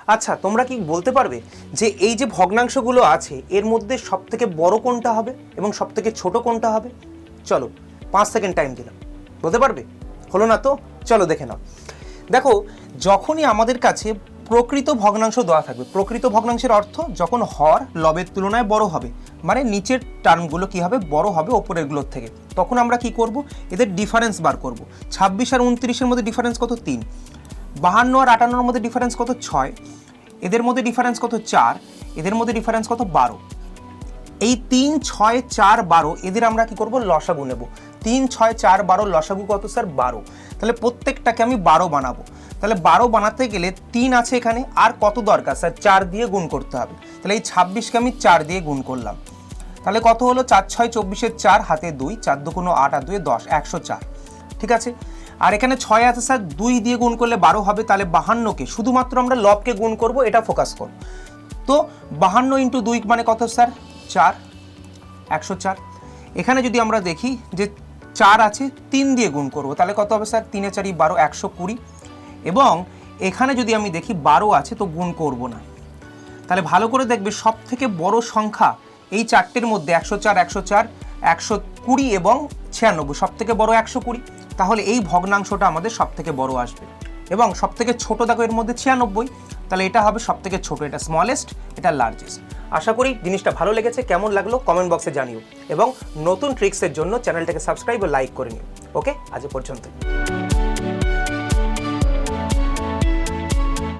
আচ্ছা, তোমরা কি বলতে পারবে যে এই যে ভগ্নাংশগুলো আছে এর মধ্যে সবথেকে বড় কোনটা হবে এবং সবথেকে ছোট কোনটা হবে? চলো 5 সেকেন্ড টাইম দিলাম, বলতে পারবে? হলো না তো? চলো দেখে নাও। দেখো, যখনই আমাদের কাছে প্রকৃত ভগ্নাংশ দেওয়া থাকবে, প্রকৃত ভগ্নাংশের অর্থ যখন হর লবের তুলনায় বড় হবে, মানে নিচের টার্মগুলো কি হবে, বড় হবে ওপরেরগুলোর থেকে, তখন আমরা কি করব, এদের ডিফারেন্স বার করব। 26 আর 29-এর মধ্যে ডিফারেন্স কত? 3। 52 আর 58-এর মধ্যে ডিফারেন্স কত? 6। এদের মধ্যে ডিফারেন্স কত? 4। এদের মধ্যে ডিফারেন্স কত? 12। এই 3, 6, 4, 12 এদের আমরা কি করব, লসাগু নেব। 3, 6, 4, 12 লসাগু কত স্যার? 12। তাহলে প্রত্যেকটাকে আমি 12 বানাবো। তাহলে 12 বানাতে গেলে 3 আছে এখানে, আর কত দরকার স্যার? 4 দিয়ে গুণ করতে হবে। তাহলে এই 26কে আমি 4 দিয়ে গুণ করলাম, তাহলে কত হলো? 4, 6, 24, 4 হাতে 2, 4 2 8 আর 2 10, 104। ঠিক আছে। আর এখানে 6 আছে স্যার, 2 দিয়ে গুণ করলে 12 হবে। তাহলে 52কে শুধুমাত্র আমরা লবকে গুণ করব, এটা ফোকাস করো। তো 52 ইন্টু 2 মানে কত স্যার? 4, 104। এখানে যদি আমরা দেখি যে 4 আছে, 3 দিয়ে গুণ করব, তাহলে কত হবে স্যার? 3 4 12, 120। এবং এখানে যদি আমি দেখি 12 আছে, তো গুণ করব না। তাহলে ভালো করে দেখবে, সব থেকে বড় সংখ্যা এই চারটের মধ্যে 104, 104, 120 এবং 96, সব থেকে বড় 120। তাহলে এই ভগ্নাংশটা আমাদের সব থেকে বড় আসবে। এবং সব থেকে ছোট দেখো এর মধ্যে 96, তাহলে এটা হবে সব থেকে ছোট, এটা স্মলেস্ট, এটা লার্জেস্ট। আশা করি জিনিসটা ভালো লেগেছে। কেমন লাগলো কমেন্ট বক্সে জানিও, এবং নতুন ট্রিক্সের জন্য চ্যানেলটাকে সাবস্ক্রাইব ও লাইক করে নিও। ওকে, আজ পর্যন্ত।